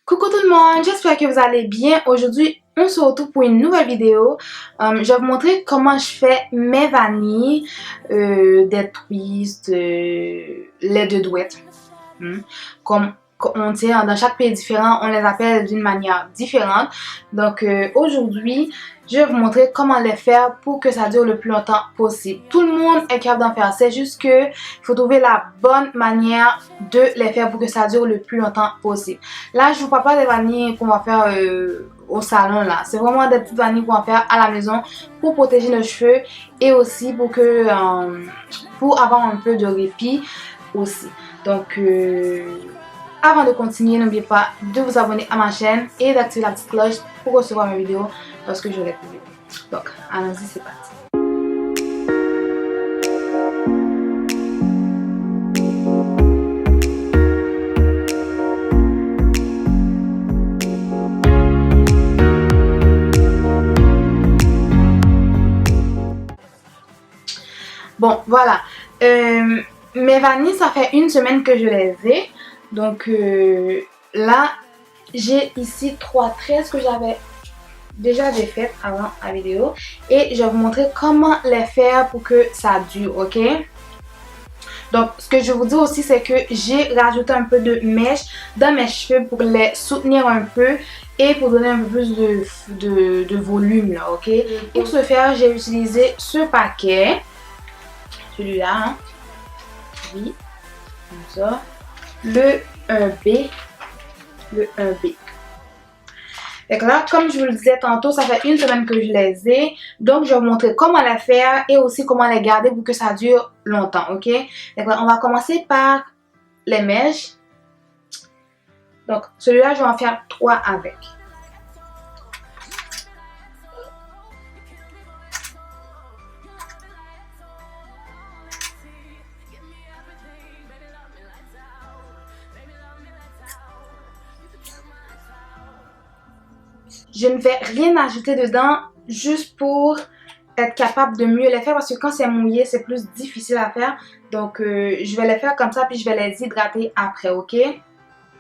Coucou tout le monde, j'espère que vous allez bien. Aujourd'hui, on se retrouve pour une nouvelle vidéo. Je vais vous montrer comment je fais mes vanilles, des twists, lait de douette. Comme on dit, dans chaque pays différent, on les appelle d'une manière différente. Donc aujourd'hui, je vais vous montrer comment les faire pour que ça dure le plus longtemps possible. Tout le monde est capable d'en faire, c'est juste que il faut trouver la bonne manière de les faire pour que ça dure le plus longtemps possible. Là, je vous parle pas des vanilles qu'on va faire au salon là. C'est vraiment des petites vanilles qu'on va faire à la maison pour protéger nos cheveux et aussi pour avoir un peu de répit aussi. Donc avant de continuer, n'oubliez pas de vous abonner à ma chaîne et d'activer la petite cloche pour recevoir mes vidéos lorsque je les publie. Donc, allons-y, c'est parti. Bon, voilà. Mes vanilles, ça fait une semaine que je les ai. Donc là, j'ai ici 3 tresses que j'avais déjà faites avant la vidéo. Et je vais vous montrer comment les faire pour que ça dure, ok? Donc, ce que je vous dis aussi, c'est que j'ai rajouté un peu de mèche dans mes cheveux pour les soutenir un peu et pour donner un peu plus de volume, là, ok? Pour ce faire, j'ai utilisé ce paquet. Celui-là, hein? Oui, comme ça. Le 1B. Le 1B. Et là, comme je vous le disais tantôt, ça fait une semaine que je les ai. Donc, je vais vous montrer comment les faire et aussi comment les garder pour que ça dure longtemps, ok? Donc là, on va commencer par les mèches. Donc, celui-là, je vais en faire 3 avec. Je ne vais rien ajouter dedans juste pour être capable de mieux les faire parce que quand c'est mouillé, c'est plus difficile à faire. Donc, je vais les faire comme ça puis je vais les hydrater après, ok?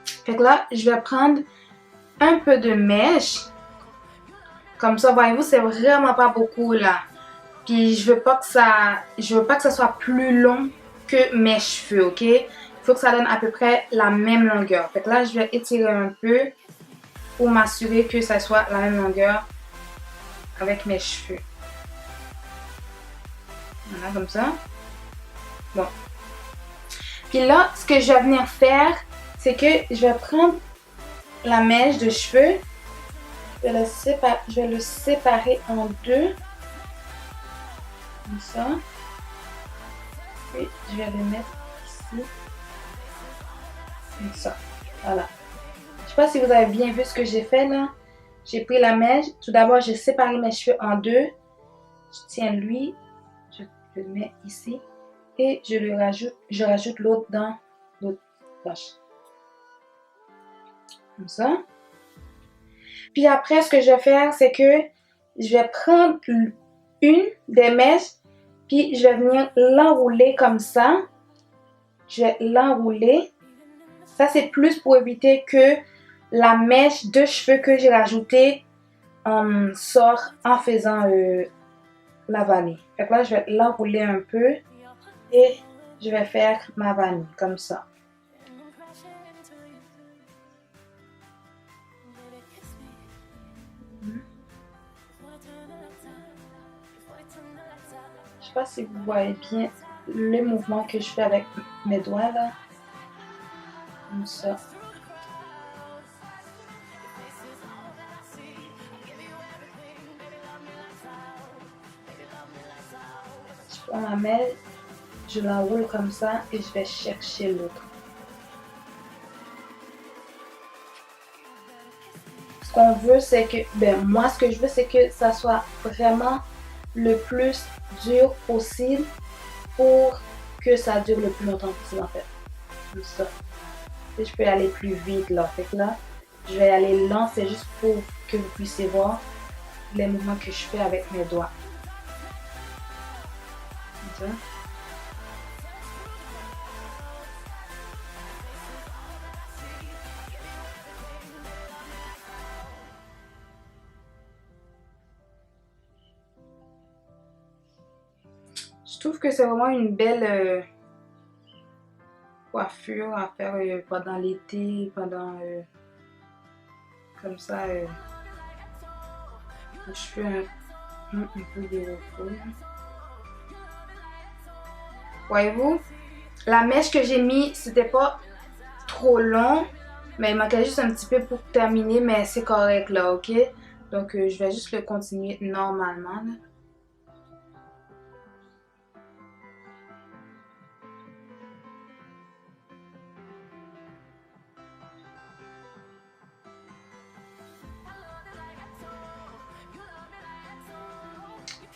Fait que là, je vais prendre un peu de mèche. Comme ça, voyez-vous, c'est vraiment pas beaucoup là. Puis je veux pas que ça soit plus long que mes cheveux, ok? Il faut que ça donne à peu près la même longueur. Fait que là, je vais étirer un peu pour m'assurer que ça soit la même longueur avec mes cheveux. Voilà, comme ça. Bon. Puis là, ce que je vais venir faire, c'est que je vais prendre la mèche de cheveux. Je vais le séparer en deux. Comme ça. Puis je vais le mettre ici. Comme ça. Voilà. Je sais pas si vous avez bien vu ce que j'ai fait là. J'ai pris la mèche. Tout d'abord, j'ai séparé mes cheveux en deux. Je tiens lui. Je le mets ici. Et je rajoute l'autre dans l'autre poche. Comme ça. Puis après, ce que je vais faire, c'est que je vais prendre une des mèches. Puis je vais venir l'enrouler comme ça. Je vais l'enrouler. Ça, c'est plus pour éviter que la mèche de cheveux que j'ai rajoutée sort en faisant la vanille. Fait que là, je vais l'enrouler un peu et je vais faire ma vanille comme ça. Je sais pas si vous voyez bien le mouvement que je fais avec mes doigts là. Comme ça. Je prends ma mèche, je l'enroule comme ça et je vais chercher l'autre. Ce qu'on veut, c'est que, moi, ce que je veux, c'est que ça soit vraiment le plus dur possible pour que ça dure le plus longtemps possible, en fait. Comme ça. Et je peux aller plus vite, là. Fait que là, je vais aller lent, c'est juste pour que vous puissiez voir les mouvements que je fais avec mes doigts. Comme ça. Je trouve que c'est vraiment une belle coiffure à faire pendant l'été, pendant comme ça, les cheveux un peu de repos. Voyez-vous, la mèche que j'ai mis, c'était pas trop long, mais il manquait juste un petit peu pour terminer, mais c'est correct là, ok? Donc je vais juste le continuer normalement là.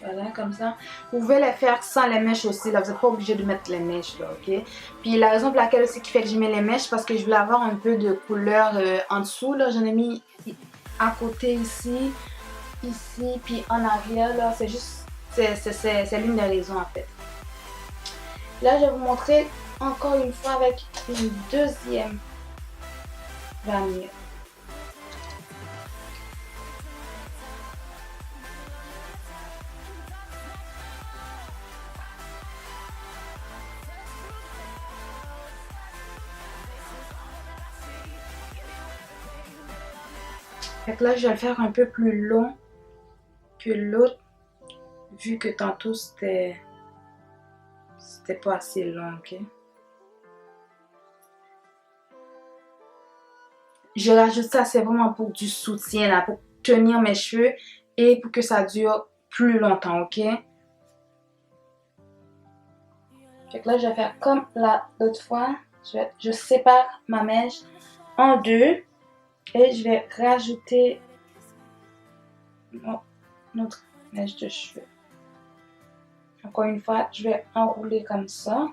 Voilà, comme ça. Vous pouvez les faire sans les mèches aussi, là. Vous n'êtes pas obligé de mettre les mèches, là, ok? Puis la raison pour laquelle aussi qui fait que j'ai mis les mèches, parce que je voulais avoir un peu de couleur en dessous, là. J'en ai mis à côté ici, puis en arrière, là. C'est juste, c'est l'une des raisons, en fait. Là, je vais vous montrer encore une fois avec une deuxième vanille. Fait que là, je vais le faire un peu plus long que l'autre, vu que tantôt c'était pas assez long, ok? Je rajoute ça, c'est vraiment pour du soutien, là, pour tenir mes cheveux et pour que ça dure plus longtemps, ok? Fait que là, je vais faire comme l'autre fois. Je sépare ma mèche en deux et je vais rajouter notre mèche de cheveux. Encore une fois, je vais enrouler comme ça.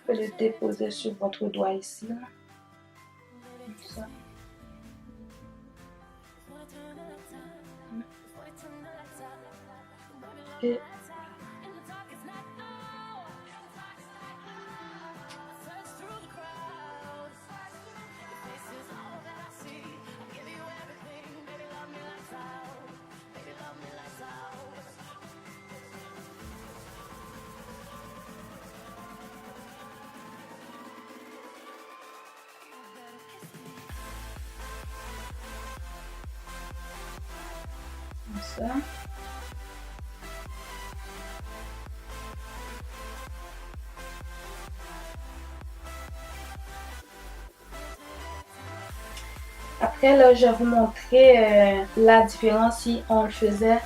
Je vais le déposer sur votre doigt ici, là. Comme ça. Et comme ça. Après, là, je vais vous montrer la différence si on le faisait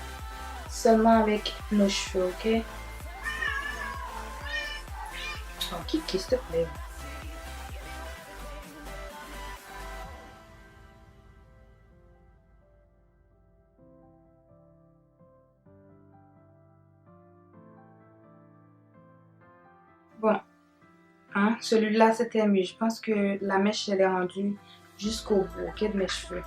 seulement avec nos cheveux, ok? Oh, Kiki, s'il te plaît. Bon, hein, celui-là, c'était mieux. Je pense que la mèche, elle est rendue jusqu'au bout, ok, de mes cheveux.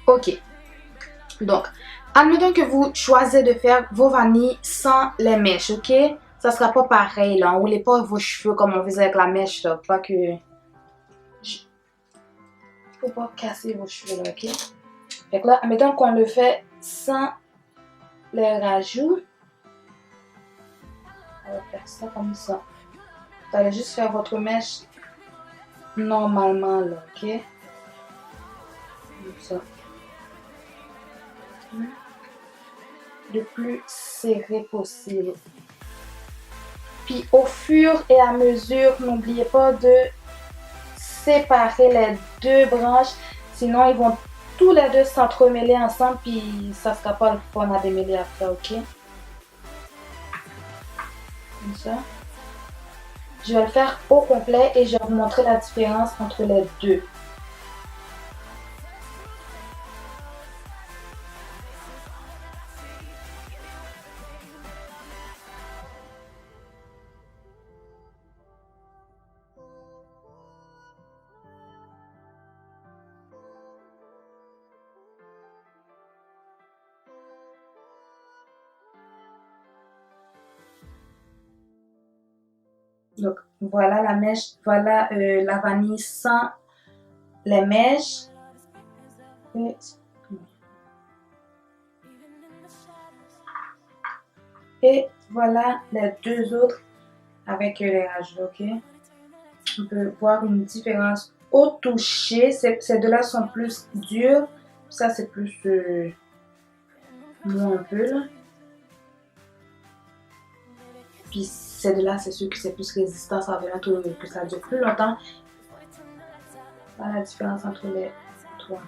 Ok, donc, admettons que vous choisissez de faire vos vanilles sans les mèches, ok? Ça sera pas pareil, là. On roulez pas vos cheveux comme on faisait avec la mèche, là. Pas que... Faut pas casser vos cheveux, là, ok? Fait que là, admettons qu'on le fait sans les rajouts. On va faire ça comme ça. Vous allez juste faire votre mèche normalement, là, ok? Comme ça. Le plus serré possible. Puis au fur et à mesure, n'oubliez pas de séparer les deux branches, sinon ils vont tous les deux s'entremêler ensemble, puis ça sera pas le fun à démêler après, ok? Comme ça. Je vais le faire au complet et je vais vous montrer la différence entre les deux. Donc voilà la mèche, voilà la vanille sans les mèches. Et voilà les deux autres avec les rajouts, ok? On peut voir une différence au toucher. Ces deux-là sont plus durs. Ça, c'est plus mou un peu, là. Puis ces deux-là, c'est sûr que c'est plus résistant. Ça va que ça dure plus longtemps. Voilà la différence entre les trois.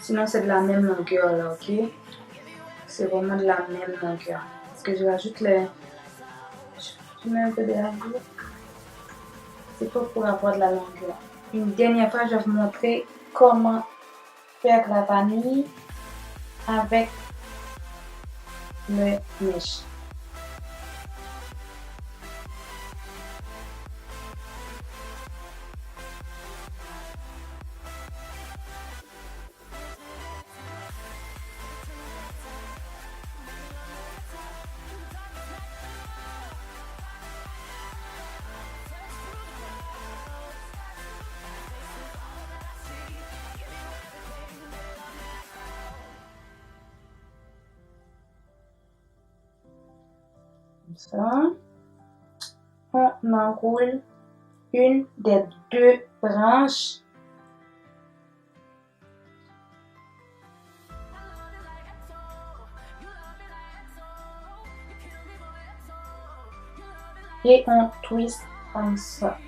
Sinon, c'est de la même longueur, là, ok? C'est vraiment de la même longueur. Parce que je rajoute les... Je mets un peu de rajout. C'est pas pour avoir de la longueur. Une dernière fois, je vais vous montrer comment faire la vanille avec le mèche. Ça, on enroule une des deux branches et on twist comme ça.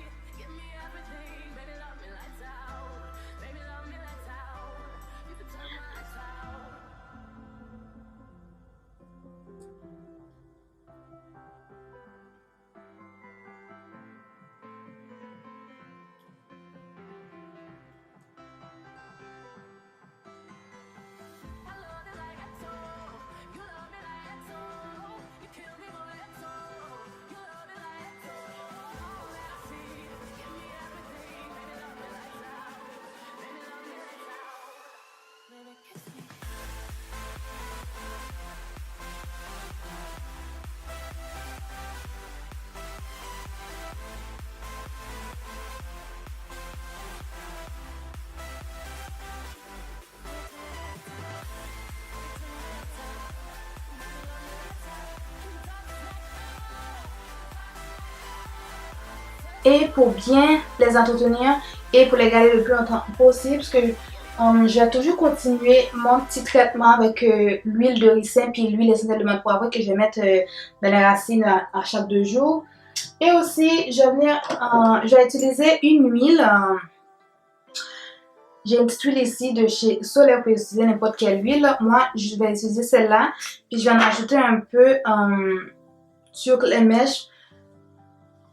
Et pour bien les entretenir et pour les garder le plus longtemps possible, parce que je vais toujours continuer mon petit traitement avec l'huile de ricin puis l'huile essentielle de menthe poivrée que je vais mettre dans les racines à chaque 2 jours. Et aussi, je vais utiliser une huile. J'ai une petite huile ici de chez Solaire, vous pouvez utiliser n'importe quelle huile. Moi, je vais utiliser celle-là. Puis je vais en ajouter un peu sur les mèches.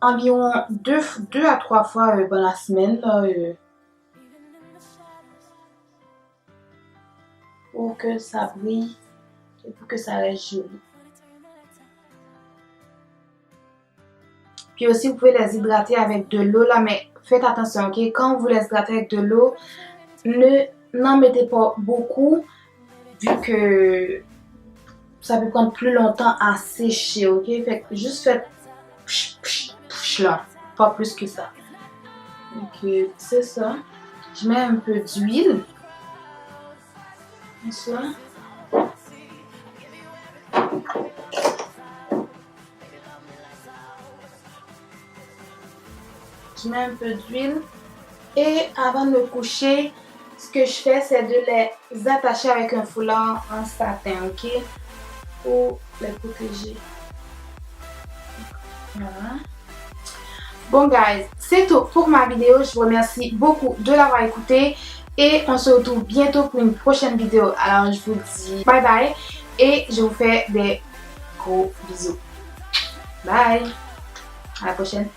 Environ 2 à 3 fois dans la semaine. Là, pour que ça brille et pour que ça reste joli. Puis aussi, vous pouvez les hydrater avec de l'eau là, mais faites attention, ok? Quand vous les hydratez avec de l'eau, n'en mettez pas beaucoup, vu que ça peut prendre plus longtemps à sécher, ok? Fait que juste faites là, pas plus que ça. Donc, c'est ça. Je mets un peu d'huile. Comme ça. Je mets un peu d'huile. Et avant de me coucher, ce que je fais, c'est de les attacher avec un foulard en satin, ok? Pour les protéger. Voilà. Bon guys, c'est tout pour ma vidéo. Je vous remercie beaucoup de l'avoir écouté. Et on se retrouve bientôt pour une prochaine vidéo. Alors je vous dis bye bye. Et je vous fais des gros bisous. Bye. À la prochaine.